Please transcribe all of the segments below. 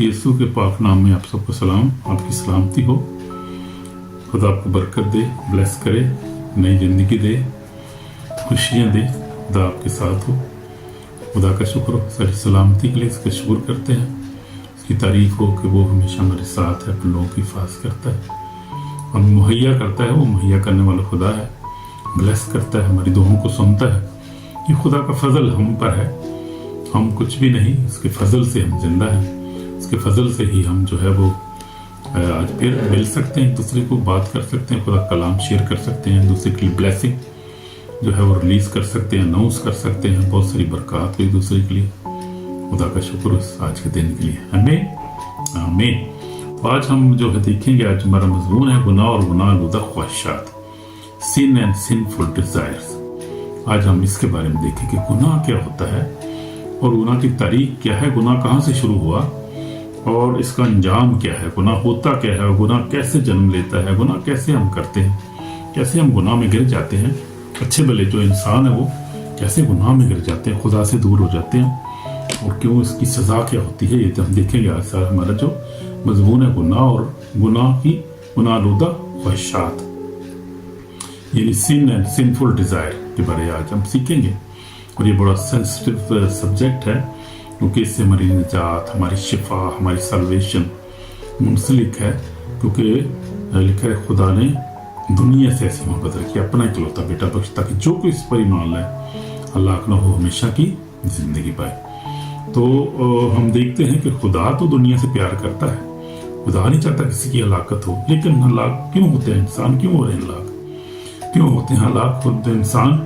यीशु के पाक नाम में आप सबको सलाम, आपकी सलामती हो। खुदा आपको बरकत दे, ब्लेस करे, नई ज़िंदगी दे, खुशियाँ दे। खुदा आपके साथ हो। खुदा का शुक्र हो सारी सलामती के लिए, इसका शुक्र करते हैं। इसकी तारीफ हो कि वो हमेशा हमारे साथ है, अपने लोगों की हिफाज़त करता है, हम मुहैया करता है। वो मुहैया करने वाला खुदा है, ब्लेस करता है, हमारी दुआओं को सुनता है। ये खुदा का फजल हम पर है, हम कुछ भी नहीं, इसके फजल से हम जिंदा हैं। इसके फजल से ही हम जो है वो आज फिर मिल सकते हैं, एक दूसरे को बात कर सकते हैं, खुदा कलाम शेयर कर सकते हैं, दूसरे के लिए ब्लेसिंग जो है वो रिलीज कर सकते हैं, अनाउंस कर सकते हैं, बहुत सारी बरकत एक दूसरे के लिए। खुदा का शुक्र इस आज के दिन के लिए, आमीन आमीन। तो आज हम जो है देखेंगे, आज हमारा मजमून है गुनाह और गुनाहलूदा ख्वाहिशात, सिन एंड सिनफुल डिजायर्स। आज हम इसके बारे में देखेंगे गुनाह क्या होता है और गुनाह की तारीख क्या है, गुनाह कहाँ से शुरू हुआ और इसका अंजाम क्या है, गुनाह होता क्या है, गुनाह कैसे जन्म लेता है, गुनाह कैसे हम करते हैं, कैसे हम गुनाह में गिर जाते हैं। अच्छे भले जो इंसान है वो कैसे गुनाह में गिर जाते हैं, खुदा से दूर हो जाते हैं, और क्यों इसकी सजा क्या होती है, ये तो हम देखेंगे आज। सारा हमारा जो मजमून है गुनाह और गुनाह की गुनाहलूदा ख्वाहिशात, यानी सिन एंड सिनफुल डिजायर के बारे में आज हम सीखेंगे। और ये बड़ा सेंसिटिव सब्जेक्ट है क्योंकि इससे हमारी निजात, हमारी शिफा, हमारी सल्वेशन मुंसलिक है। क्योंकि लिखा है खुदा ने दुनिया से ऐसी मोहब्बत रखी, अपना इकलौता बेटा बख्शा, ताकि जो कोई इस पर ईमान लाए अल्लाह ना हो, हमेशा की जिंदगी पाए। तो हम देखते हैं कि खुदा तो दुनिया से प्यार करता है, खुदा नहीं चाहता किसी की हलाकत हो, लेकिन हलाक क्यों होते हैं इंसान, क्यों हो रहे हैं हलाक, क्यों होते हैं हलाक खुद इंसान,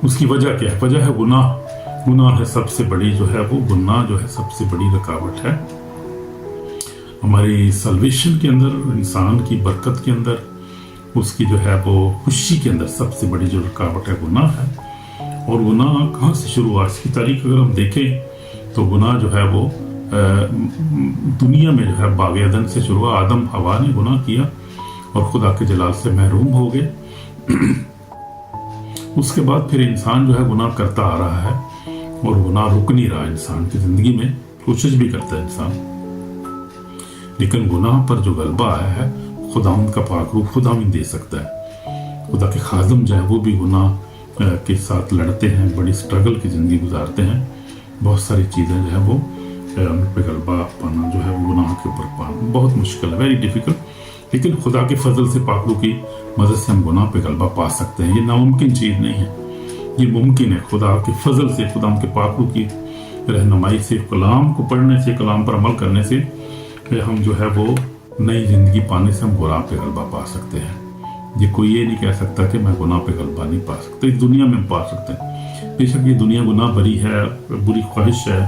उसकी वजह क्या है? वजह है गुनाह। गुनाह है सबसे बड़ी जो है वो, गुनाह जो है सबसे बड़ी रुकावट है हमारी सल्वेशन के अंदर, इंसान की बरकत के अंदर, उसकी जो है वो खुशी के अंदर सबसे बड़ी जो रुकावट है गुनाह है। और गुनाह कहाँ से शुरू हुआ, इसकी तारीख अगर हम देखें तो गुनाह जो है वो दुनिया में जो है बाग़ अदन से शुरू हुआ। आदम हवा ने गुनाह किया और खुदा के जलाल से महरूम हो गए। उसके बाद फिर इंसान जो है गुनाह करता आ रहा है और गुनाह रुक नहीं रहा इंसान की जिंदगी में, कोशिश भी करता है इंसान, लेकिन गुनाह पर जो गलबा आया है खुदावंद का पाक रूह खुदावंद दे सकता है। खुदा के खादम जो है वो भी गुनाह के साथ लड़ते हैं, बड़ी स्ट्रगल की जिंदगी गुजारते हैं। बहुत सारी चीज़ें जो है वो उन पर गलबा पाना जो है वो गुनाह के ऊपर पाना बहुत मुश्किल है, वेरी डिफिकल्ट। लेकिन खुदा के फजल से, पाक रूह की मदद से हम गुनाह पे गलबा पा सकते हैं। ये नामुमकिन चीज़ नहीं है, ये मुमकिन है। खुदा के फजल से, खुदा के पाक रूह की रहनुमाई से, कलाम को पढ़ने से, कलाम पर अमल करने से हम जो है वो नई जिंदगी पाने से हम गुनाह पे गलबा पा सकते हैं। ये कोई ये नहीं कह सकता कि मैं गुनाह पे गलबा नहीं पा सकता, इस दुनिया में पा सकते हैं। बेशक ये दुनिया गुनाह भरी है, बुरी ख्वाहिश है,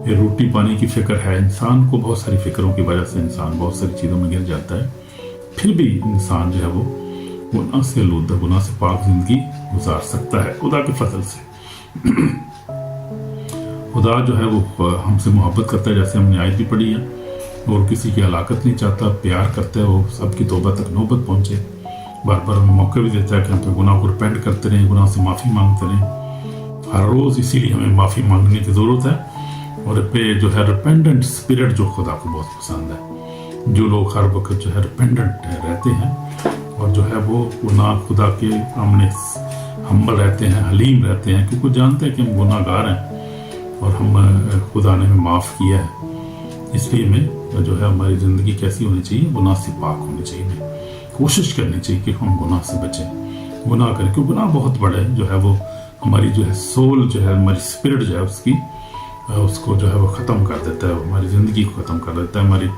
ये रोटी पानी की फिक्र है, इंसान को बहुत सारी फिक्रों की वजह से इंसान बहुत सारी चीज़ों में गिर जाता है। फिर भी इंसान जो है वो गुनाह से आलूदा, गुनाह से पाक जिंदगी गुजार सकता है खुदा के फजल से। खुदा जो है वो हमसे मोहब्बत करता है, जैसे हमने आयत भी पढ़ी है, और किसी की हलाकत नहीं चाहता, प्यार करता है, वो सबकी तौबा तक नौबत पहुंचे। बार बार हमें मौके भी देता है कि हम पे गुनाह को रिपेंट करते रहें, गुनाह से माफ़ी मांगते रहें हर रोज़। इसीलिए हमें माफ़ी मांगने की ज़रूरत है। और पे जो है रिपेंडेंट स्पिरिट जो खुदा को बहुत पसंद है, जो लोग हर वक्त जो है रिपेंडेंट रहते हैं और जो है वो गुनाह खुदा के सामने हम्बल रहते हैं, हलीम रहते हैं, क्योंकि जानते हैं कि हम गुनाहगार हैं और हम खुदा ने हमें माफ़ किया है। इसलिए हमें जो है हमारी ज़िंदगी कैसी होनी चाहिए, गुनाह से पाक होनी चाहिए। हमें कोशिश करनी चाहिए कि हम गुनाह से बचें, गुनाह करें, क्योंकि गुनाह बहुत बड़ा है। जो है वो हमारी जो है सोल जो है, हमारी स्पिरिट जो है उसको जो है वो ख़त्म कर देता है, हमारी ज़िंदगी को ख़त्म कर देता है।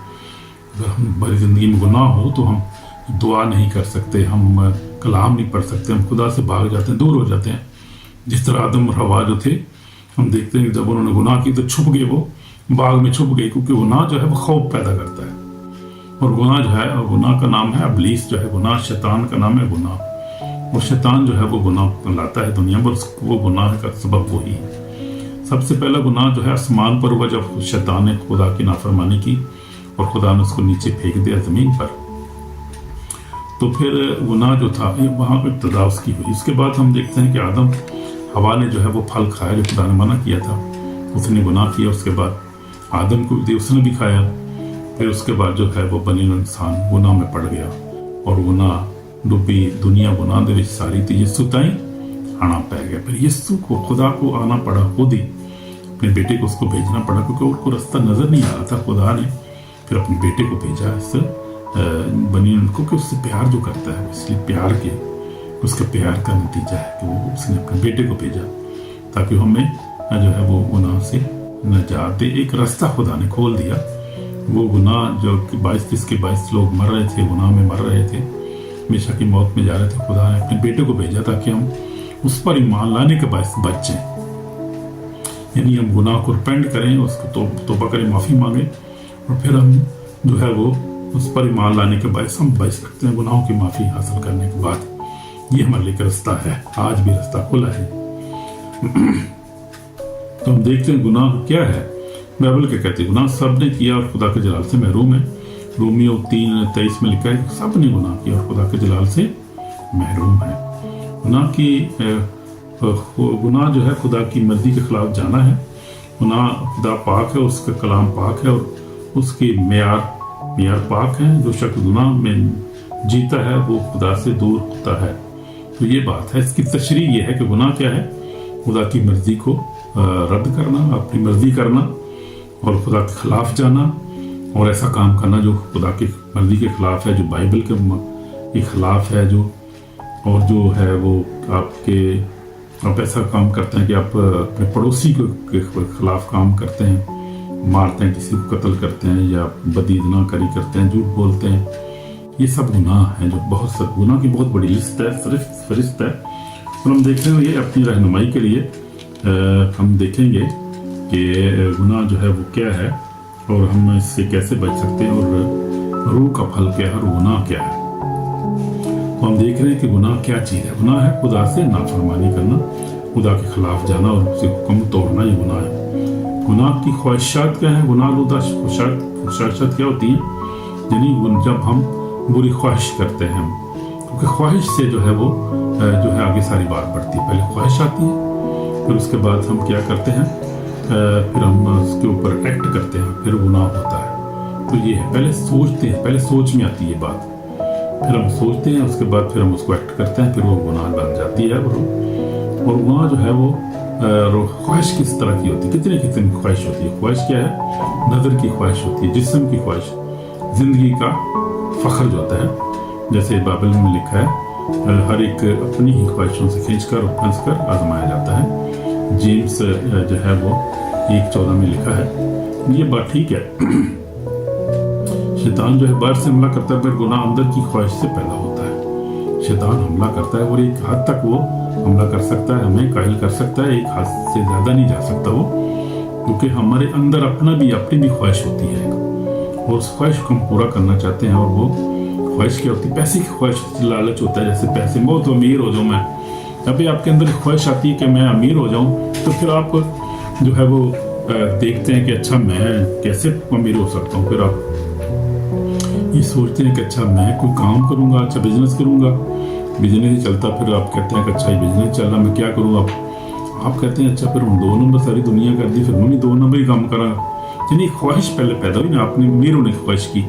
अगर हमारी ज़िंदगी में गुनाह हो तो हम दुआ नहीं कर सकते, हम कलाम नहीं पढ़ सकते, हम खुदा से भाग जाते हैं, दूर हो जाते हैं। जिस तरह आदम और हवा जो थे, हम देखते हैं कि जब उन्होंने गुनाह की तो छुप गए, वो बाग में छुप गए, क्योंकि गुनाह जो है वो खौफ पैदा करता है। और गुनाह जो है, और गुनाह का नाम है इब्लीस, जो है गुनाह शैतान का नाम है गुनाह। और शैतान जो है वो गुनाह लाता है दुनिया पर, वो गुनाह का सबब वही है। सबसे पहला गुनाह जो है आसमान पर हुआ, जब शैतान ने खुदा की नाफरमानी की और खुदा ने उसको नीचे फेंक दिया ज़मीन पर। तो फिर गुनाह जो था वहाँ पर इब्तिदा उसकी हुई। इसके बाद हम देखते हैं कि आदम हवा ने जो है वो फल खाया जो खुदा ने मना किया था, उसने गुनाह किया। उसके बाद आदम को भी उसने भी खाया, फिर उसके बाद जो है वो बनी इंसान गुनाह में पड़ गया और गुनाह डुबी दुनिया गुनाह दे विच सारी ते यीशु ताई आना पै गया। फिर यीशु को खुदा को आना पड़ा, खुद ही अपने बेटे को उसको भेजना पड़ा, क्योंकि उसको रास्ता नजर नहीं आ रहा था। खुदा ने फिर अपने बेटे को भेजा इस बनी को, कि उससे प्यार जो करता है, इसलिए प्यार के उसका प्यार का नतीजा है कि वो उसने अपने बेटे को भेजा ताकि हमें जो है वो गुनाह से नजात दे। एक रास्ता खुदा ने खोल दिया। वो गुनाह जो 22 लोग मर रहे थे, गुनाह में मर रहे थे, हमेशा की मौत में जा रहे थे, खुदा ने अपने बेटे को भेजा ताकि हम उस पर ईमान लाने के बायस बच जाएं। यानी हम गुनाह को रिपेंट करें, उसको तौबा करें, माफ़ी मांगें, और फिर हम जो है वो उस पर ईमान लाने के बायस हम बच सकते हैं गुनाहों की माफ़ी हासिल करने के बाद। ये हमारे लिए रास्ता है, आज भी रास्ता खुला है। तो हम देखते हैं गुनाह क्या है। बाइबल क्या कहते हैं, गुनाह सब ने किया और खुदा के जलाल से महरूम है। रोमियो 3:23 में लिखा है कि सब ने गुनाह किया और खुदा के जलाल से महरूम है। गुनाह जो है खुदा की मर्जी के खिलाफ जाना है। गुनाह खुदा पाक है, उसका कलाम पाक है और उसके मेयार पाक है। जो शख्स गुनाह में जीता है वो खुदा से दूर होता है। तो ये बात है। इसकी तशरीह ये है कि गुनाह क्या है, खुदा की मर्जी को रद्द करना, अपनी मर्जी करना और खुदा के खिलाफ जाना और ऐसा काम करना जो खुदा की मर्जी के खिलाफ है, जो बाइबल के खिलाफ है, जो है वो आप ऐसा काम करते हैं कि आप अपने पड़ोसी के खिलाफ काम करते हैं, मारते हैं, किसी को कत्ल करते हैं या बदीदनाकारी करते हैं, झूठ बोलते हैं। ये सब गुनाह हैं, जो बहुत सब गुनाह की बहुत बड़ी लिस्ट है, फरिस्त है। और हम देख रहे हैं ये अपनी रहनुमाई के लिए हम देखेंगे कि गुनाह जो है वो क्या है और हम इससे कैसे बच सकते हैं और रूह का फल क्या है और गुनाह क्या है। तो हम देख रहे हैं कि गुनाह क्या चीज़ है। गुनाह है खुदा से नाफरमानी करना, खुदा के खिलाफ जाना और उसके हुक्म तोड़ना, ये गुनाह है। गुनाह की ख्वाहिशात क्या है, गुनाहलुदा ख्वाहिशात क्या होती हैं, यानी जब हम बुरी ख्वाहिश करते हैं, क्योंकि ख्वाहिश से जो है वो जो है आगे सारी बात बढ़ती है। पहले ख्वाहिश आती है, फिर उसके बाद हम क्या करते हैं, फिर हम उसके ऊपर एक्ट करते हैं, फिर गुनाह होता है। तो ये है, पहले सोचते हैं, पहले सोच में आती है बात, फिर हम सोचते हैं, उसके बाद फिर हम उसको एक्ट करते हैं, फिर वो गुनाह बन जाती है। और गुनाह जो है वो ख्वाहिश किस तरह की होती है, कितनी ख्वाहिश होती है। ख्वाहिश क्या है, नज़र की ख्वाहिश होती है, जिस्म की ख्वाहिश, जिंदगी का फख्र जो होता है। जैसे बाइबल में लिखा है, हर एक अपनी ही ख्वाहिशों से खींचकर और फंस कर आजमाया जाता है। जेम्स जो है वो 1:14 में लिखा है। ये बात ठीक है। शैतान जो है बाहर से हमला करता है, पर गुनाह अंदर की ख्वाहिश से पैदा होता है। शैतान हमला करता है और एक हद तक वो हमला कर सकता है, हमें कायल कर सकता है, एक हद से ज़्यादा नहीं जा सकता वो, क्योंकि हमारे अंदर अपनी भी ख्वाहिश होती है और उस ख्वाहिश को हम पूरा करना चाहते हैं। और वो ख्वाहिश क्या होती है, पैसे की ख्वाहिश, लालच होता है। जैसे पैसे, बहुत अमीर हो जाऊँ मैं, अभी आपके अंदर ख्वाहिश आती है कि मैं अमीर हो जाऊँ, तो फिर आप जो है वो देखते हैं कि अच्छा मैं कैसे अमीर हो सकता हूँ। फिर आप ये सोचते हैं कि अच्छा मैं कोई काम करूँगा, अच्छा बिजनेस करूँगा, बिजनेस ही चलता, फिर आप कहते हैं कि अच्छा ये बिजनेस चल रहा, मैं क्या करूँ। आप कहते हैं अच्छा फिर हम 2 नंबर सारी दुनिया कर दी, फिर मैं भी 2 नंबर ही काम करा। यानी ख्वाहिश पहले पैदा हुई ना, आपने अमीर होने की ख्वाहिश की,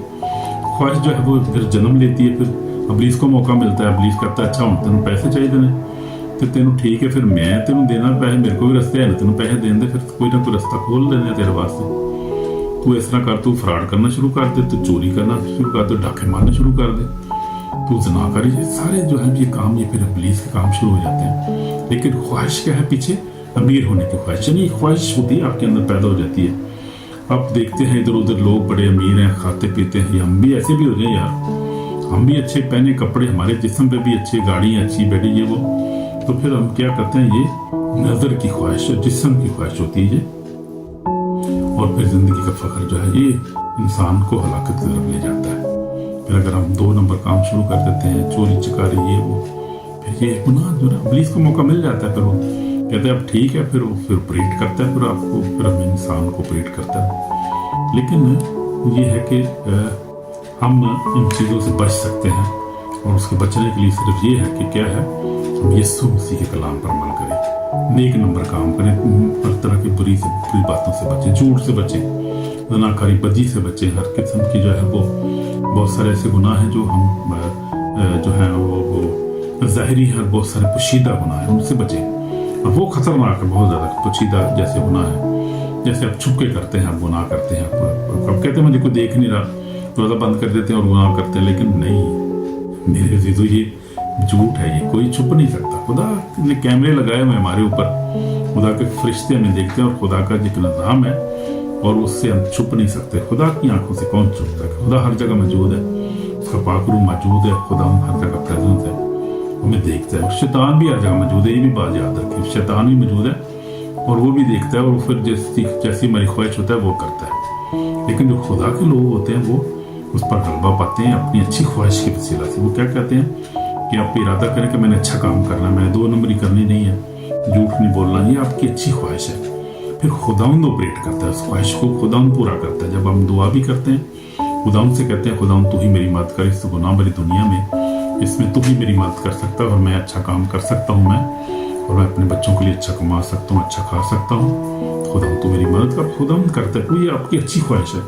ख्वाहिश जो है वो फिर जन्म लेती है। फिर अबलीस को मौका मिलता है, अबलीस कहता है अच्छा हूँ तेन पैसे चाहिए ने, तो तेन ठीक है, फिर मैं तेन देना पैसे, मेरे को भी रस्ते है ना, तेन पैसे दें दे, फिर कोई ना कोई रास्ता खोल देने तेरे वास्ते। तू इस तरह कर, तू फ्रॉड करना शुरू कर दे, तू चोरी करना शुरू कर दे, डाके मारना शुरू कर दे, तू ज़नाकारी, सारे जो है ये काम, ये फिर अबलीस के काम शुरू हो जाते हैं। लेकिन ख्वाहिश क्या है पीछे, अमीर होने की ख्वाहिश, यानी ख्वाहिश होती है आपके अंदर पैदा हो जाती है। आप देखते हैं इधर उधर लोग बड़े अमीर हैं, खाते पीते हैं, हम भी ऐसे भी हो जाए यार, हम भी अच्छे पहने कपड़े, हमारे जिस्म पे भी अच्छी गाड़ियाँ, अच्छी बैठी, ये वो, तो फिर हम क्या करते हैं, ये नज़र की ख्वाहिश, जिस्म की ख्वाहिश होती है। और फिर जिंदगी का फख्र जो है ये इंसान को हलाकत की तरफ ले जाता है। फिर अगर हम 2 नंबर काम शुरू कर देते हैं, चोरी चकारी, ये वो, फिर ये गुनाह जो है अबलीस को मौका मिल जाता है। फिर वो कहते हैं अब ठीक है, फिर ऑपरेट करता है, फिर आपको, फिर हम इंसान को ऑपरेट करता है। लेकिन ये है कि हम इन चीज़ों से बच सकते हैं, और उसके बचने के लिए सिर्फ ये है कि क्या है, हम यीशु मसीह के कलाम पर अमल करें, नेक नंबर काम करें, हर तरह की बुरी बातों से बचें, झूठ से बचें, गुनाहकारी बदी से बचें। हर किस्म की जो है वो बहुत सारे ऐसे गुनाह हैं जो हम जो हैं वो ज़ाहिरी है, और बहुत सारे पोशीदा गुनाह हैं, उनसे बचें। और वो खतरनाक है बहुत ज़्यादा, पोशीदा जैसे गुनाह है, जैसे आप छुप के करते हैं, आप गुनाह करते हैं, आप कहते हैं मुझे कोई देख नहीं रहा, रोज़ा बंद कर देते हैं और गुनाह करते हैं। लेकिन नहीं मेरे अज़ीज़ों, ये झूठ है, ये कोई छुप नहीं सकता। खुदा ने कैमरे लगाए हुए हमारे ऊपर, खुदा के फरिश्ते हमें देखते हैं, और खुदा का जो निज़ाम है और उससे हम छुप नहीं सकते। खुदा की आंखों से कौन छुपता है? खुदा हर जगह मौजूद है, उसका पाक रूह मौजूद है, खुदा हर जगह प्रेजेंस है, हमें देखता है। और शैतान भी हर जगह मौजूद है, ये भी बात याद रखें, शैतान भी मौजूद है और वो भी देखता है, और फिर जैसी हमारी ख्वाहिश होता है वो करता है। लेकिन जो खुदा के लोग होते हैं वो उस पर गलबा पाते हैं अपनी अच्छी ख्वाहिश के वसीला से। वो क्या कहते हैं कि आप इरादा करें कि मैंने अच्छा काम करना है, मैंने 2 नंबरी करनी नहीं है, झूठ नहीं बोलना, ये आपकी अच्छी ख्वाहिश है। फिर खुदाउंद ऑपरेट करता है उस ख्वाहिश को, खुदाउंद पूरा करता है। जब हम दुआ भी करते हैं, खुदाउंद से कहते हैं खुदाउंद तू ही मेरी मदद कर इस गुनाह भरी दुनिया में, इसमें तू ही मेरी मदद कर सकता है, और मैं अच्छा काम कर सकता हूँ, और मैं अपने बच्चों के लिए अच्छा कमा सकता हूँ, अच्छा खा सकता हूँ। खुदाउंद तू मेरी मदद कर, खुदाउंद करता है। कोई आपकी अच्छी ख्वाहिश है,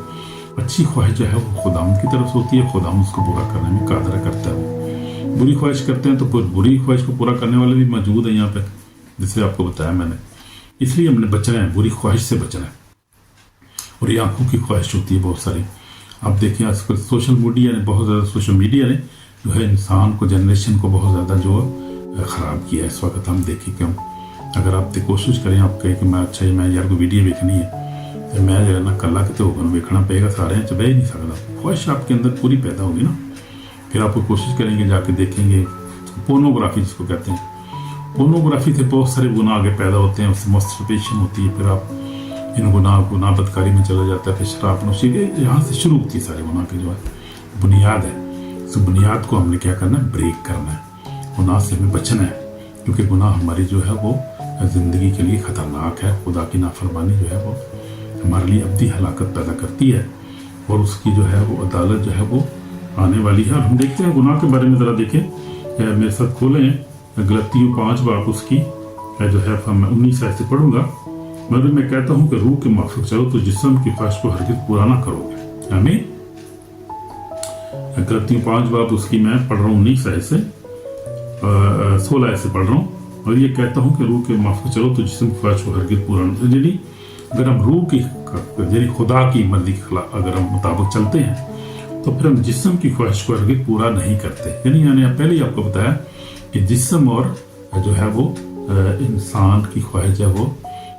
अच्छी ख्वाहिश जो है वो खुदाउंद की तरफ से होती है, खुदाउंद उसको पूरा करने में कादर करता है। बुरी ख्वाहिश करते हैं तो बुरी ख्वाहिश को पूरा करने वाले भी मौजूद है यहाँ पे, जिसे आपको बताया मैंने। इसलिए हमने बचना है, बुरी ख्वाहिश से बचना है। और ये आंखों की ख्वाहिश होती है बहुत सारी। आप देखिए आजकल सोशल मीडिया ने जो है इंसान को, जनरेशन को बहुत ज़्यादा जो ख़राब किया है इस वक्त। हम देखें क्यों, अगर आप कोशिश करें, आप कहें कि मैं अच्छा मैं यार को वीडियो देखनी है, तो मैं जो है ना कला कितने होगा देखना पेगा, सारे च बह ही नहीं सकता। ख्वाहिश आपके अंदर पूरी पैदा होगी ना, फिर आप कोशिश करेंगे, जाके देखेंगे। पोर्नोग्राफी जिसको कहते हैं, पोर्नोग्राफी से बहुत सारे गुनाह आगे पैदा होते हैं, उससे मस्टरबेशन होती है, फिर आप इन गुनाह बदकारी में चला जाता है, फिर शराब नोशी, यहाँ से शुरू होती है सारे गुनाह की जो है बुनियाद है। तो बुनियाद को हमने क्या करना है, ब्रेक करना है, गुनाह से हमें बचना है, क्योंकि गुनाह हमारी जो है वो ज़िंदगी के लिए ख़तरनाक है। खुदा की नाफरमानी जो है वो हमारे लिए अब्दी हलाकत पैदा करती है, और उसकी जो है वो अदालत जो है वो आने वाली है। और हम देखते हैं गुनाह के बारे में ज़रा देखें, मेरे साथ खोलें गलतियों 5 बाब उसकी जो है मैं 19 आयत से पढ़ूंगा। मगर मैं कहता हूँ कि रूह के माफिक चलो तो जिस्म की ख्वाहिश को हरगिज़ पूरा ना करोगे। आमीन। गलतियों 5 बाब उसकी मैं पढ़ रहा हूँ 19 आयत से 16 आयत से पढ़ रहा हूँ। और ये कहता हूँ कि रूह के माफिक चलो तो जिस्म की ख्वाहिश को हरगिज़ पूरा ना, यानी अगर हम रूह की यानी खुदा की मर्जी के खिलाफ अगर हम मुताबिक चलते हैं तो फिर हम जिस्म की ख्वाहिश को हरगिज़ पूरा नहीं करते। यानी पहले ही आपको बताया कि जिस्म और जो है वो इंसान की ख्वाहिश है वो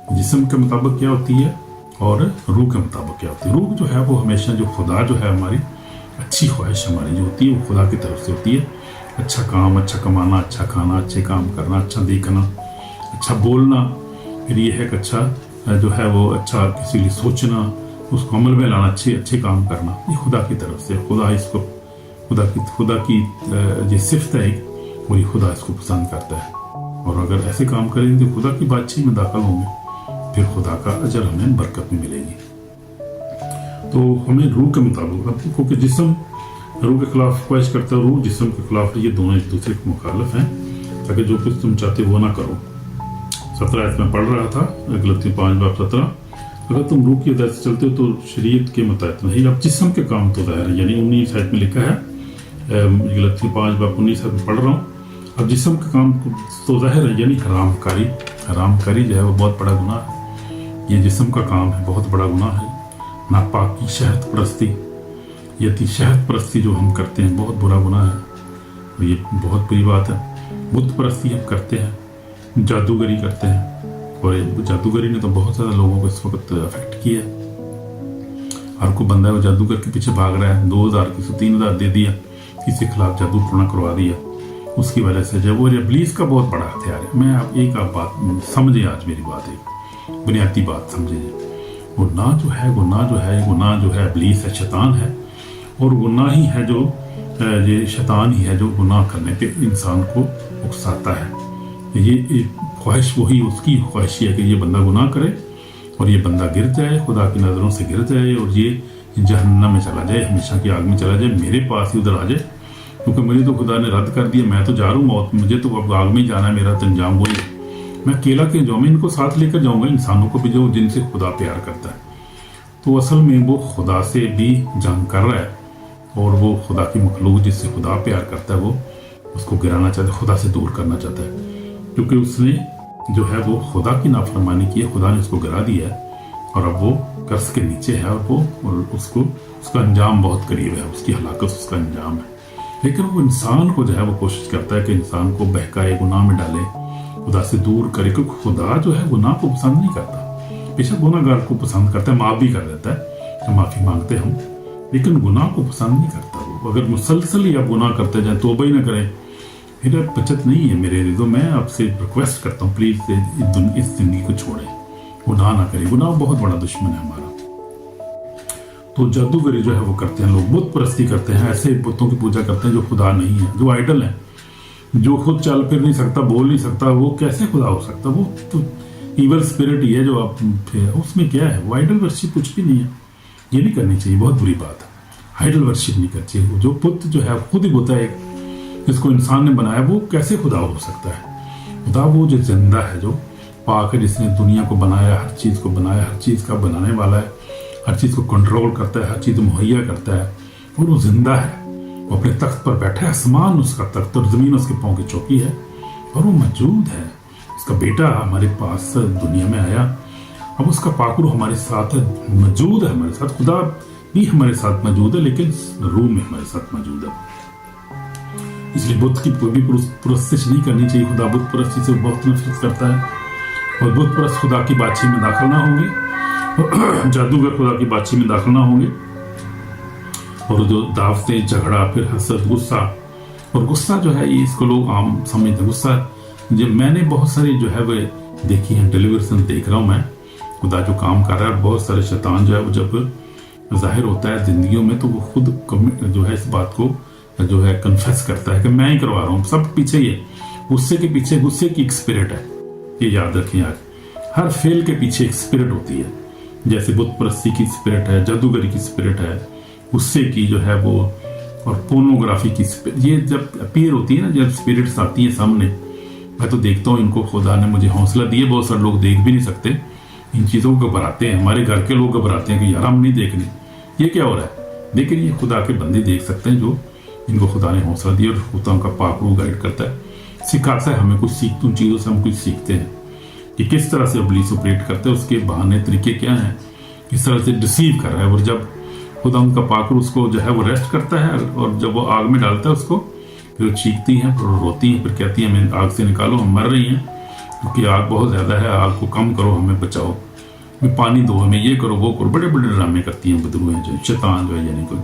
जिस्म के मुताबिक क्या होती है और रूह के मुताबिक क्या होती है। रूह जो है वो हमेशा जो खुदा जो है हमारी अच्छी ख्वाहिश हमारी जो होती है वो खुदा की तरफ से होती है। अच्छा काम, अच्छा कमाना, अच्छा खाना, अच्छे काम करना, अच्छा देखना, अच्छा बोलना, फिर ये है कि अच्छा जो है वो अच्छा किसी लिए सोचना, उसको अमल में लाना, अच्छे काम करना, ये खुदा की तरफ से। खुदा की ये सिफ्त है और ये खुदा इसको पसंद करता है। और अगर ऐसे काम करेंगे तो खुदा की बातचीत में दाखिल होंगे, फिर खुदा का अजर हमें बरकत में मिलेगी। तो हमें रूह के मुताबिक, क्योंकि जिस्म रूह के खिलाफ ख्वाहिश करता है, रूह जिस्म के खिलाफ, ये दोनों एक दूसरे के मुखालिफ हैं, ताकि जो कुछ तुम चाहते हो वो ना करो। 17 आयत में पढ़ रहा था, गलतियों 5 बाब 17। अगर तुम रूह की हदायत से चलते हो तो शरीयत के मुताबिक नहीं, अब जिस्म के काम तो ज़ाहिर है, यानी 19 आयत में लिखा है, गलतियों 5 बाब 19 आयत में पढ़ रहा हूँ। अब जिस्म के काम तो ज़ाहिर है, यानी हरामकारी जो है वो बहुत बड़ा गुनाह है। ये जिस्म का काम है, बहुत बड़ा गुनाह है। नापाकी, शहद परस्ती, ये शहद परस्ती जो हम करते हैं बहुत बुरा गुनाह है, ये बहुत बुरी बात है। बुत परस्ती हम करते हैं, जादूगरी करते हैं, और जादूगरी ने तो बहुत ज़्यादा लोगों को इस वक्त अफेक्ट किया। हर को बंदा है वो जादूगर के पीछे भाग रहा है, 2000 की 3000 दे दिया, किसी के खिलाफ जादू टोना करवा दिया, उसकी वजह से जब वो इब्लीस का बहुत बड़ा हथियार है। मैं आप एक बात समझे, आज मेरी बात एक बुनियादी बात समझिए, गुनाह जो है इब्लीस है, शैतान है, और गुनाह ही है जो ये शैतान ही है जो गुनाह करने पे इंसान को उकसाता है। ये ख्वाहिश वही उसकी ख्वाहिश है कि ये बंदा गुनाह करे और ये बंदा गिर जाए, खुदा की नज़रों से गिर जाए, और ये जहन्नम में चला जाए, हमेशा की आग में चला जाए, मेरे पास ही उधर आ जाए, क्योंकि मुझे तो खुदा ने रद्द कर दिया, मैं तो जा रहा हूँ मौत, मुझे तो अब आग में ही जाना है, मेरा तो अंजाम वही है। मैं अकेला क्यों जाऊँ, मैं इनको साथ लेकर जाऊँगा, इंसानों को भी जो जिनसे खुदा प्यार करता है। तो असल में वो खुदा से भी जंग कर रहा है, और वो खुदा की मखलूक जिससे खुदा प्यार करता है वो उसको गिराना चाहता है, खुदा से दूर करना चाहता है, क्योंकि उसने जो है वो खुदा की नाफरमानी की है, खुदा ने उसको गिरा दिया है और अब वो कर्ज के नीचे है, और उसको उसका अंजाम बहुत करीब है, उसकी हलाकत उसका अंजाम है। लेकिन वो इंसान को जो है वो कोशिश करता है कि इंसान को बहकाए, गुनाह में डाले, खुदा से दूर करे, क्योंकि खुदा जो है गुनाह को पसंद नहीं करता। बेशक गुनाहगार को पसंद करता है, माफ़ भी कर देता है तो माफ़ी मांगते हम, लेकिन गुनाह को पसंद नहीं करता वो। अगर मुसलसल ही आप गुनाह करते जाएं, तौबा ही ना करें, फिर बचत नहीं है। मेरे रिजो मैं आपसे रिक्वेस्ट करता हूँ, प्लीज़ इस जिंदगी को छोड़ें, गुनाह ना करें। गुनाह बहुत बड़ा दुश्मन है हमारा। तो जादूगरी जो है वो करते हैं लोग, बुत परस्ती करते हैं, ऐसे बुतों की पूजा करते हैं जो खुदा नहीं है, जो आइडल है, जो खुद चल फिर नहीं सकता, बोल नहीं सकता, वो कैसे खुदा हो सकता? वो तो ईवल स्पिरिट ही है जो आप, उसमें क्या है? वो आइडल वर्शिप कुछ भी नहीं है। ये नहीं करनी चाहिए, बहुत बुरी बात है। आइडल वर्शिप नहीं करनी चाहिए। जो पुत जो है खुद ही होता है एक, जिसको इंसान ने बनाया, वो कैसे खुदा हो सकता है? खुदा वो जो जिंदा है, जो पाक है, जिसने दुनिया को बनाया, हर चीज़ को बनाया, हर चीज़ का बनाने वाला है, हर चीज़ को कंट्रोल करता है, हर चीज़ मुहैया करता है, और वो जिंदा है। वो अपने तख्त पर बैठा है, आसमान उसका तख्त और ज़मीन उसके पाँव की चौकी है, और वो मौजूद है। उसका बेटा हमारे पास दुनिया में आया, अब उसका पाकुर हमारे साथ है, मौजूद है हमारे साथ। खुदा भी हमारे साथ मौजूद है, लेकिन रूह में हमारे साथ मौजूद है। इसलिए बुत की कोई भी पुरस्तिश नहीं करनी चाहिए। खुदा बुत परस्ती से बहुत नफरत करता है, और बुत परस्त खुदा की बातचीत में दाखिल ना होंगे, जादूगर खुदा की बातचीत में दाखिल ना होंगे। और जो दावतें, झगड़ा, फिर हसद, गुस्सा, और गुस्सा जो है ये इसको लोग आम समझते हैं। गुस्सा जो मैंने बहुत सारी जो है वो देखी है, टेलीविजन देख रहा हूँ मैं, खुदा जो काम कर रहा है, बहुत सारे शैतान जो है वो जब जाहिर होता है जिंदगियों में, तो वो खुद जो है इस बात को जो है कन्फेस करता है कि मैं ही करवा रहा हूँ। सब पीछे ही है, गुस्से के पीछे गुस्से की एक स्पिरिट है, ये याद रखें यार। हर फेल के पीछे एक स्पिरिट होती है, जैसे बुत परस्ती की स्पिरिट है, जादूगरी की स्पिरिट है, गुस्से की जो है वो, और पोर्नोग्राफी की स्पिरिट। ये जब अपीयर होती है ना, जब स्पिरिट्स आती है सामने, मैं तो देखता हूँ इनको, खुदा ने मुझे हौसला दिए। बहुत सारे लोग देख भी नहीं सकते, इन चीज़ों को घबराते हैं। हमारे घर के लोग घबराते हैं कि यार हम नहीं देखने, ये क्या हो रहा है। लेकिन ये खुदा के बंदे देख सकते हैं, जो इनको खुदा ने हौसला दिया, और खुदा का पाक रूह गाइड करता है, सिखाता है हमें कुछ, उन चीज़ों से हम कुछ सीखते हैं कि किस तरह से इब्लीस ऑपरेट करते हैं, उसके बहाने तरीके क्या हैं, किस तरह से डिसीव कर रहा है। और जब खुदा उनका पाक रूह उसको जो है वो रेस्ट करता है, और जब वो आग में डालता है उसको, फिर वो चीखती हैं, फिर रोती हैं, फिर कहती हैं हमें आग से निकालो, हम मर रही हैं, क्योंकि आग बहुत ज़्यादा है, आग को कम करो, हमें बचाओ, हमें पानी दो, हमें ये करो, वो करो। बड़े बड़े ड्रामे करती हैं बदरू हैं, जो शैतान जो है, यानी कोई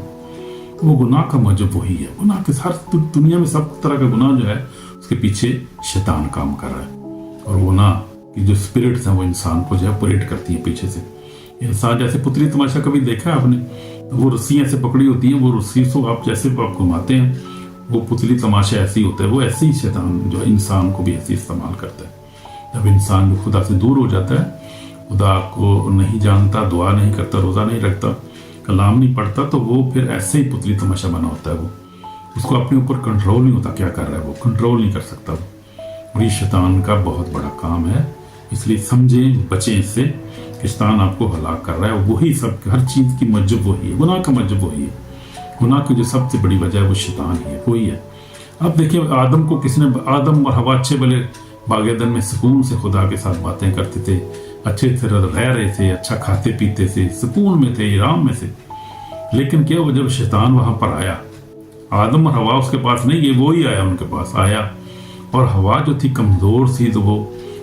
वो गुनाह का मजहब वही है। गुनाह के हर दुनिया में सब तरह का गुनाह जो है उसके पीछे शैतान काम कर रहा है, और गुनाह की जो स्पिरिट्स हैं वो इंसान को जो है ऑपरेट करती हैं पीछे से। इंसान जैसे पुतली तमाशा कभी देखा है आपने, तो वो रस्सी ऐसे पकड़ी होती है, वो रस्सी को आप जैसे आप घुमाते हैं, वो पुतली तमाशा ऐसे ही होता है। वो ऐसे ही शैतान जो है इंसान को भी ऐसे इस्तेमाल करता है। जब इंसान जो खुदा से दूर हो जाता है, खुदा को नहीं जानता, दुआ नहीं करता, रोज़ा नहीं रखता, कलाम नहीं पढ़ता, तो वो फिर ऐसे ही पुतली तमाशा बना होता है। वो उसको अपने ऊपर कंट्रोल नहीं होता, क्या कर रहा है वो कंट्रोल नहीं कर सकता वो। और ये शैतान का बहुत बड़ा काम है, इसलिए समझें, बचें इससे कि शैतान आपको हलाक कर रहा है। वही सब, हर चीज़ की मजहब वही है, गुनाह का मजहब वही है। गुनाह की जो सबसे बड़ी वजह है वो शैतान ही है, वही है। अब देखिए, आदम को किसने, आदम और हवा अच्छे भले बागेदन में सुकून से खुदा के साथ बातें करते थे, अच्छे से रह रहे थे, अच्छा खाते पीते थे, सुकून में थे, आराम में थे। लेकिन क्या हुआ, जब शैतान वहां पर आया, आदम और हवा उसके पास नहीं, ये वो ही आया उनके पास आया। और हवा जो थी कमज़ोर थी, तो वो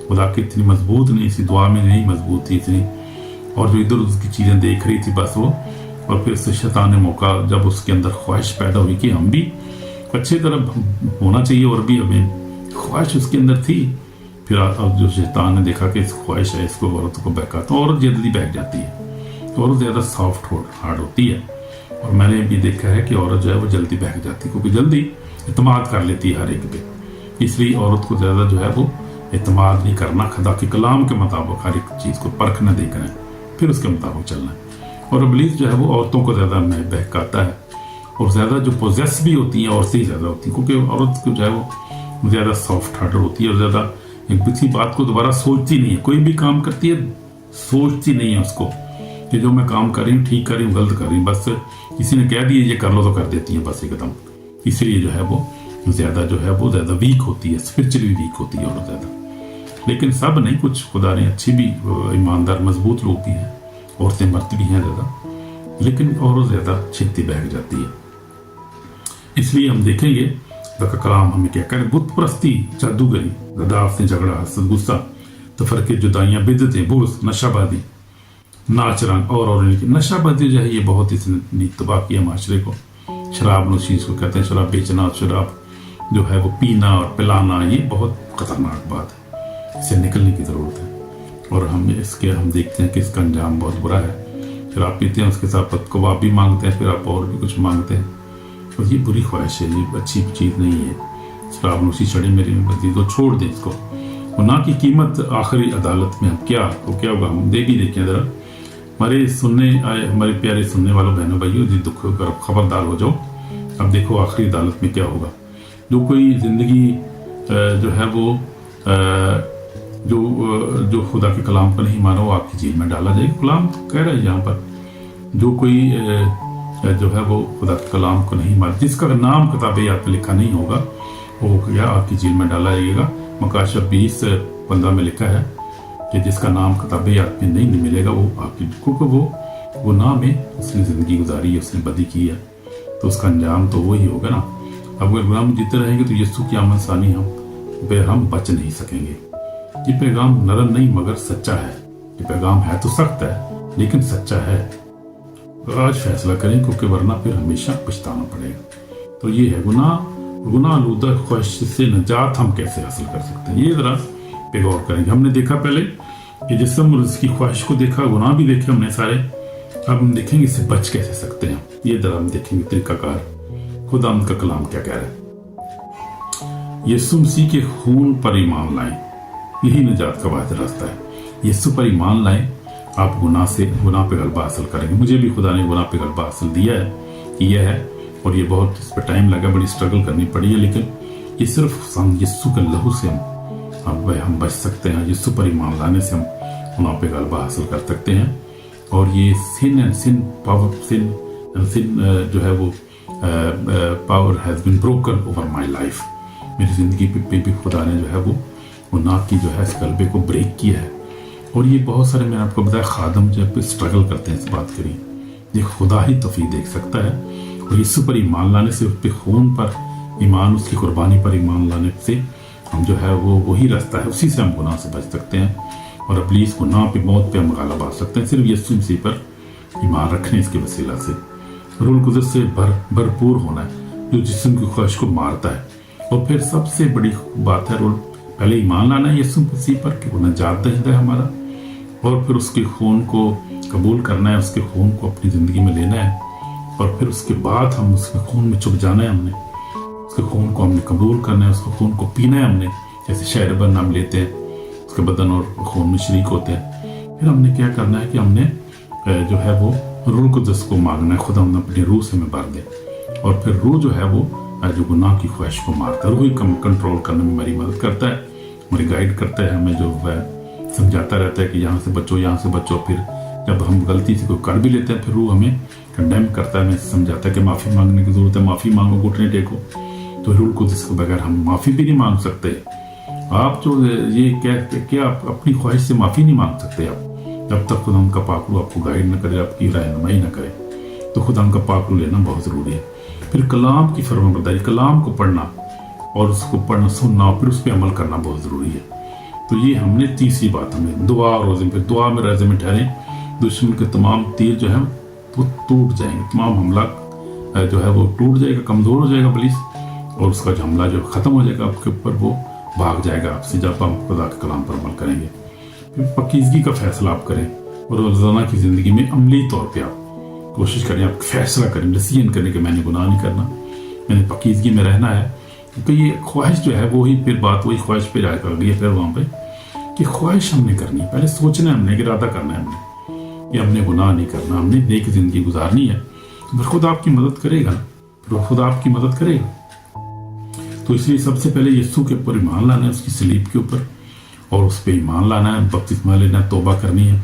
खुदा की इतनी मजबूत नहीं थी, दुआ में नहीं मजबूत थी इतनी, और जो इधर उसकी चीज़ें देख रही थी बस वो। और फिर से शैतान ने मौका, जब उसके अंदर ख्वाहिश पैदा हुई कि हम भी अच्छी तरह होना चाहिए, और भी हमें ख्वाहिश उसके अंदर थी। फिर अब जो शैतान ने देखा कि इस ख्वाहिश है, इसको औरत को बहका, तो औरत जल्दी बहक जाती है, औरत ज़्यादा सॉफ्ट हार्ड होती है। और मैंने भी देखा है कि औरत जो है वो जल्दी बहक जाती है, क्योंकि जल्दी इत्मीनान कर लेती है हर एक पे। इसलिए औरत को ज़्यादा जो है वो इत्मीनान नहीं करना, खुदा के कलाम के मुताबिक हर एक चीज़ को परखना, देखना है, फिर उसके मुताबिक चलना है। और इब्लीस जो है वो औरतों को ज़्यादा बहकाता है, और ज़्यादा जो पोजेस भी होती हैं औरतें ही ज़्यादा होती हैं, क्योंकि औरत को जो है वो ज़्यादा सॉफ्ट हार्टेड होती है, और ज़्यादा किसी बात को दोबारा सोचती नहीं है। कोई भी काम करती है सोचती नहीं है उसको, कि जो मैं काम कर रही हूँ ठीक कर रही हूँ गलत कर रही हूँ, बस किसी ने कह दिया ये कर लो तो कर देती हैं बस एकदम। इसलिए जो है वो ज़्यादा वीक होती है, स्पिरिचुअली वीक होती है और ज़्यादा। लेकिन सब नहीं, कुछ खुदा ने अच्छी भी ईमानदार मजबूत लोग भी हैं, औरतें मर्द भी हैं ज़्यादा, लेकिन और ज़्यादा छेती बहक जाती है। इसलिए हम देखेंगे का कलाम हमें क्या करें, बुत परस्ती, जादूगरी, गदाफ से झगड़ा, हसद, गुस्सा, तफरके, जुदाइयाँ, बिदतें, बुग़्ज़, नशाबादी, नाच रंग और नशाबादी जो है ये बहुत इसने तबाह किया माशरे को। शराब नोशी को कहते हैं, शराब बेचना, शराब जो है वो पीना और पिलाना, ये बहुत खतरनाक बात है, इससे निकलने की ज़रूरत है। और हम देखते हैं कि इसका अंजाम बहुत बुरा है। शराब पीते हैं, उसके साथ कबाब भी मांगते हैं, फिर आप और भी कुछ मांगते हैं, तो ये बुरी ख्वाहिश है, ये अच्छी चीज़ नहीं है। शराब नोशी चढ़ी मेरी बदी तो छोड़ दें इसको। गुनाह की कीमत आखिरी अदालत में क्या होगा, हम देखें ज़रा। हमारे प्यारे सुनने वालों बहनों भाइयों, जी दुख खबरदार हो जाओ। अब देखो आखिरी अदालत में क्या होगा। जो कोई ज़िंदगी जो है वो जो खुदा के कलाम को नहीं माना, वो आपकी जेल में डाला जाएगा। कलाम कह रहा है यहाँ पर, जो कोई जो है वो खुदा के कलाम को नहीं माना, जिसका नाम किताब याद में लिखा नहीं होगा, वो क्या आपकी जेल में डाला जाएगा। मकाशफ 20:15 में लिखा है कि जिसका नाम किताब याद में नहीं मिलेगा वो आपकी, क्योंकि वो गुनाह में उसने ज़िंदगी गुजारी है, उसने बदी की है, तो उसका अंजाम तो वही होगा ना। अब अगर गुनाह में जीते रहेंगे तो यीशु की आमद सानी हम बच नहीं सकेंगे। ये पैगाम नरम नहीं मगर सच्चा है। ये पैगाम है तो सख्त है लेकिन सच्चा है। आज फैसला करें, क्योंकि वरना फिर हमेशा पछताना पड़ेगा। तो ये है गुनाह आलूदा ख्वाहिश से निजात हम कैसे हासिल कर सकते हैं, ये ज़रा पे गौर करेंगे। हमने देखा पहले कि जिस्म और उसकी ख्वाहिश को देखा, गुनाह भी देखे हमने सारे। अब हम देखेंगे इससे बच कैसे सकते हैं, ये ज़रा हम देखेंगे तरीकाकार। खुदा का कलाम क्या कह रहा है। यीशु मसीह के खून पर ईमान लाएं, यही निजात का वाहिद रास्ता है। यीशु पर ईमान लाएं, आप गुनाह पे गलबा हासिल करेंगे। मुझे भी खुदा ने गुनाह पे गलबा हासिल किया है, और ये बहुत इस पर टाइम लगा, बड़ी स्ट्रगल करनी पड़ी है। लेकिन ये सिर्फ यीशु के लहू से हम बच सकते हैं। यीशु पर ईमान लाने से हम गुनाह पे गलबा हासिल कर सकते हैं। और ये सिन जो है वो power has been broken over my life. मेरी ज़िंदगी पे भी खुदा ने जो है वो गुनाह की जो है इस गलबे को ब्रेक किया है। और ये बहुत सारे, मैंने आपको बताया, खादम जब पे स्ट्रगल करते हैं इस बात के लिए, ये खुदा ही तौफीक देख सकता है। और यीशु पर ईमान लाने से, उस पे खून पर ईमान, उसकी कुर्बानी पर ईमान लाने से हम जो है वो वही रास्ता है, उसी से हम गुनाह से बच सकते हैं। और अबलीस गुनाह पे, मौत पे हम गालिब पा सकते हैं सिर्फ यीशु मसीह पर ईमान रखने इसके वसीला से। रूह कुदस से भरपूर होना है, जो जिस्म की ख्वाहिश को मारता है। और फिर सबसे बड़ी बात है, पहले ईमान लाना है यीशु मसीह पर कि वो निजात दहिंदा है हमारा, और फिर उसके खून को कबूल करना है, उसके खून को अपनी ज़िंदगी में लेना है। और फिर उसके बाद हम उसके खून में छुप जाना है, हमने उसके खून को हमने कबूल करना है, उसके खून को पीना है हमने। जैसे शहरबंद हम लेते हैं, उसके बदन और खून में शरीक होते हैं। फिर हमने क्या करना है कि हमने जो है वो रूह कुदस को मांगना है, खुदा अपनी रूह से हमें भर दे। और फिर रूह जो है वो जो गुनाह की ख्वाहिश को मारता है, रूह ही कंट्रोल करने में हमारी मदद करता है, हमारी गाइड करता है, हमें जो है समझाता रहता है कि यहाँ से बचो, यहाँ से बचो। फिर जब हम गलती से कोई कर भी लेते हैं, फिर रूह हमें कंडेम करता है, हमें समझाता है कि माफ़ी मांगने की ज़रूरत है, माफ़ी मांगो, घुटने टेको। तो रूह कुदस के बगैर हम माफ़ी भी नहीं मांग सकते। आप जो ये कहते कि आप अपनी ख्वाहिश से माफ़ी नहीं मांग सकते आप, जब तक खुदा उनका पाकरू आपको गाइड न करे, आपकी रहनुमाई न करे। तो खुदा उनका पाकरू लेना बहुत ज़रूरी है। फिर कलाम की फरमाबरदारी, कलाम को पढ़ना और उसको पढ़ना, सुनना, फिर उस पर अमल करना बहुत ज़रूरी है। तो ये हमने तीसरी बात, हमें दुआ और रोज़े में, दुआ में रोज़े में ठहरें, दुश्मन के तमाम तीर जो है वो टूट जाएंगे, तमाम हमला जो है वो टूट जाएगा, कमज़ोर हो जाएगा पुलिस, और उसका जो हमला जो ख़त्म हो जाएगा आपके ऊपर, वो भाग जाएगा आपसे जब हम खुदा के कलाम पर अमल करेंगे। फिर पकीज़गी का फैसला आप करें, और रोज़ाना की ज़िंदगी में अमली तौर पर आप कोशिश करें, आप फैसला करें, डिसीजन करें कि मैंने गुनाह नहीं करना, मैंने पकीज़गी में रहना है। क्योंकि ये ख्वाहिश जो है वो ही, फिर बात वही ख्वाहिश पे जाकर गई है। फिर वहाँ पे कि ख्वाहिश हमने करनी है, पहले सोचना है हमने, इरादा करना है हमने, ये हमने गुनाह नहीं करना, हमने नेक ज़िंदगी गुजारनी है। तो फिर खुदा आपकी मदद करेगा, फिर खुदा आपकी मदद करेगा। तो इसलिए सबसे पहले यीशु के ऊपर ईमान लाना है, उसकी सलीब के ऊपर, और उस पर ईमान लाना है, बपतिस्मा लेना है, तौबा करनी है,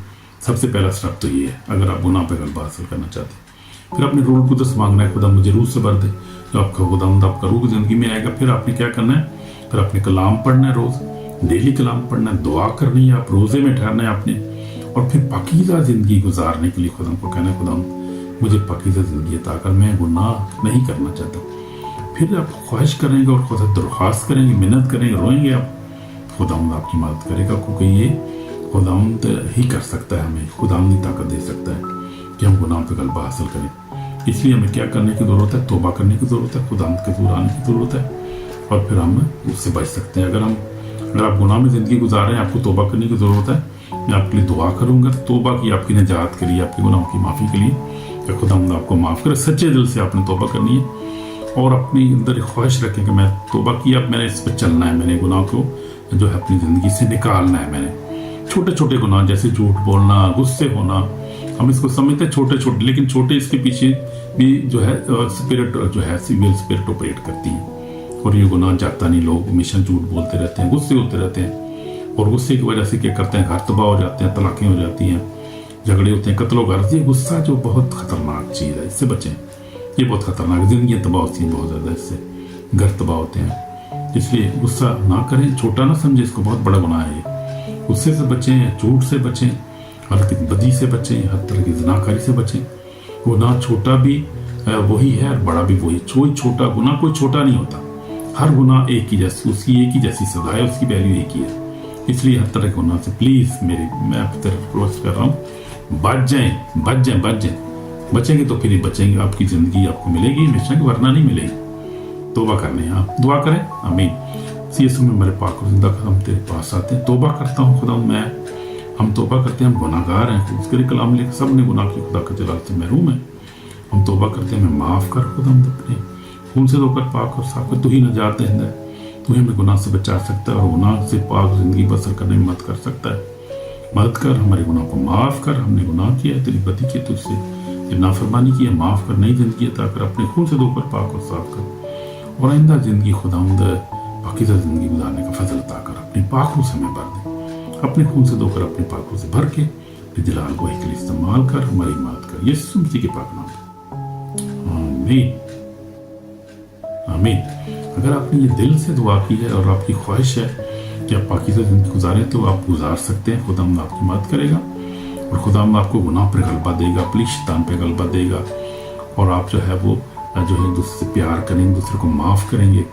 सबसे पहला स्टेप तो ये है अगर आप गुनाह पे गलबा हासिल करना चाहते हैं। फिर अपने रूह कुदस मांगना है, खुदा मुझे रूह से भर दे, जो आपका खुदावंद आपका रूह जिंदगी में आएगा। फिर आपने क्या करना है, फिर अपने कलाम पढ़ना है, रोज डेली कलाम पढ़ना है, दुआ करनी है, आप रोजे में ठहरना है आपने, और फिर पाकीज़ा जिंदगी गुजारने के लिए खुदा को कहना है, खुदा मुझे पाकीज़ा जिंदगी अता कर, मैं गुनाह नहीं करना चाहता। फिर आप ख्वाहिश करेंगे और खुदा दरख्वास्त करेंगे, मिन्नत करेंगे, रोएंगे आप, खुदावंद आपकी मदद करेगा, क्योंकि ये खुदावंद ही कर सकता है, हमें खुदावंद ही ताकत दे सकता है कि हम गुनाह पे गलबा हासिल करें। इसलिए हमें क्या करने की ज़रूरत है, तौबा करने की ज़रूरत है, खुदावंद के दूर आने की ज़रूरत है, और फिर हम उससे बच सकते हैं। अगर आप गुनाह में ज़िंदगी गुजार रहे हैं, आपको तौबा करने की ज़रूरत है। मैं आपके लिए दुआ करूँगा, तौबा की, आपकी निजात के लिए, आपके गुनाहों की माफ़ी के लिए, कि खुदावंद आपको माफ़ करे। सच्चे दिल से आपने तौबा करनी है और अपने अंदर एक ख्वाहिश रखें कि मैं तौबा की, अब मैंने इस पर चलना है, मैंने गुनाह को जो है अपनी ज़िंदगी से निकालना है। मैंने छोटे छोटे गुनाह जैसे झूठ बोलना, गुस्से होना, हम इसको समझते हैं छोटे छोटे, लेकिन छोटे इसके पीछे भी जो है स्पिरिट जो है सिविल स्पिरिट ऑपरेट करती है, और ये गुनाह जाता नहीं। लोग हमेशा झूठ बोलते रहते हैं, गुस्से होते रहते हैं, और गुस्से की वजह से क्या करते हैं, घर तबाह हो जाते हैं, तलाक़ें हो जाती हैं, झगड़े होते हैं, कत्ल गर्ज। ये गुस्सा जो बहुत ख़तरनाक चीज़ है, इससे बचें, ये बहुत ख़तरनाक, ज़िंदगी तबाह होती हैं बहुत ज़्यादा, इससे घर तबाह होते हैं। इसलिए गुस्सा ना करें, छोटा ना समझे इसको, बहुत बड़ा गुनाह है ये। गुस्से से बचें, झूठ से बचें, हर की बदी से बचें, हर तरह की ज़िनाकारी से बचें। गुनाह छोटा भी वही है और बड़ा भी वही। कोई छोटा गुनाह कोई छोटा नहीं होता, हर गुनाह एक ही जैसी, उसकी एक ही जैसी सजा है, उसकी वैल्यू एक ही है। इसलिए हर तरह के गुनाह से प्लीज़ मैं आपकी तरफ रिक्वेस्ट कर रहा हूँ, बच जाएं। बचेंगे तो फिर ही बचेंगे, आपकी ज़िंदगी आपको मिलेगी हमेशा, वरना नहीं मिलेगी। तौबा करने आप दुआ करें, आमीन। सीएसओ में मेरे पाक और जिंदा हम तेरे पास आते हैं, तौबा करता हूँ खुदा, हम तौबा करते हैं, हम गुनाहगार हैं, उसके लिए कलाम लेकर सब ने गुनाह की, खुदा के जलाल से महरूम है। हम तौबा करते हैं, हमें माफ़ कर खुदा, हम अपने खून से धोकर पाक और साफ कर, तू ही नजात दहिंदा है, तू ही हमें गुनाह से बचा सकता है और गुनाह से पाक जिंदगी बसर करने में मदद कर सकता है। मदद कर, हमारे गुनाह को माफ़ कर, हमने गुनाह किया है, तेरी बदी की, तुझसे नाफरमानी की है, माफ़ कर, नई जिंदगी अता कर, अपने खून से धोकर पाक और साफ कर, और आइंदा ज़िंदगी खुदावंद पाकीज़ा ज़िंदगी गुजारने का फजल अता कर, अपने पाक रूह से हमें भर दे, अपने खून से धोकर अपने पाक रूह से भर के जलाल को के लिए इस्तेमाल कर, हमारी मदद कर, यीशु मसीह के पाक नाम में, आमीन आमीन। अगर आपने ये दिल से दुआ की है और आपकी ख्वाहिश है कि आप पाकीज़ा ज़िंदगी गुजारें, तो आप गुजार सकते हैं, खुदावंद आपकी मदद करेगा, और खुदावंद आपको गुनाह पर गलबा देगा, पुलिस शैतान पर गलबा देगा, और आप जो है वो जो है दूसरे से प्यार करेंगे, दूसरे को माफ़ करेंगे।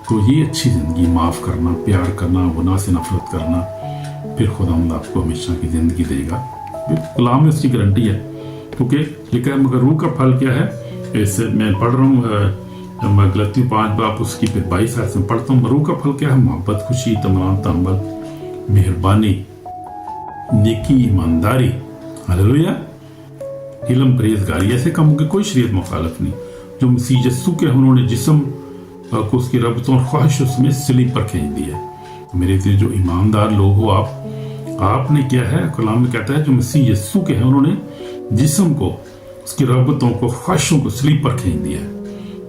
तो ये अच्छी ज़िंदगी, माफ़ करना, प्यार करना, गुनाह से नफरत करना, फिर खुदावंद आपको हमेशा की ज़िंदगी देगा। कलाम में उसकी गारंटी है, क्योंकि लिखा है, मगर रूह का फल क्या है, इससे मैं पढ़ रहा हूँ, मैं गलतियों 5 बाप उसकी फिर 22 आयत में पढ़ता हूँ। रूह का फल क्या है, मोहब्बत, खुशी, इत्मीनान, तहम्मुल, मेहरबानी, नेकी, ईमानदारी, हालेलुया, इल्म, परहेज़गारी। ऐसे कामों की कोई शरीयत मुखालिफ नहीं, जो मसीह यस्सु के उन्होंने जिस्म को उसकी रबतों और ख्वाहिशों में सलीब पर खींच दिया। मेरे लिए जो ईमानदार लोग हो, आपने क्या है, कलाम में कहता है, जो मसीह यस्सु के हैं उन्होंने जिस्म को, उसकी रबतों को, ख्वाहिशों को सलीब पर खींच दिया है।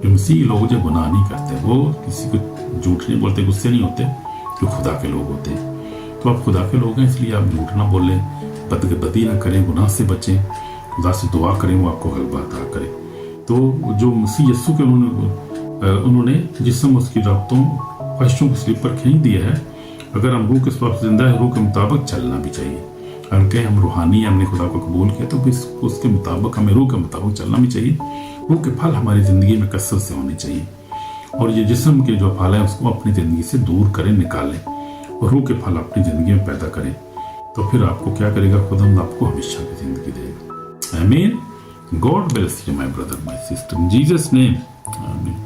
जो मसीह लोग जो गुनाह नहीं करते, वो किसी को झूठ नहीं बोलते, गुस्से नहीं होते, जो खुदा के लोग होते हैं। तो आप खुदा के लोग हैं, इसलिए आप झूठ ना बोलें, बदी ना करें, गुनाह से बचें, खुदा से दुआ करें, वो आपको गलबा अता करे। तो जो मसीह यस्सु के उन्होंने जिस्म, उसकी रबतों, ख्वाहिशों को सलीब पर खींच दिया है। अगर हम रूह के सबब जिंदा है, रूह के मुताबिक चलना भी चाहिए। अगर कहें हम रूहानी हैं, हमने खुदा को कबूल किया, तो उसके मुताबिक हमें रूह के मुताबिक चलना भी चाहिए। रूह के फल हमारी ज़िंदगी में कसरत से होने चाहिए, और ये जिस्म के जो फल हैं उसको अपनी ज़िंदगी से दूर करें, निकालें, और रूह के फल अपनी ज़िंदगी में पैदा करें। तो फिर आपको क्या करेगा, खुदा आपको हमेशा की ज़िंदगी देगा। आमीन। God bless you, my brother, my sister. In Jesus' name. Amen.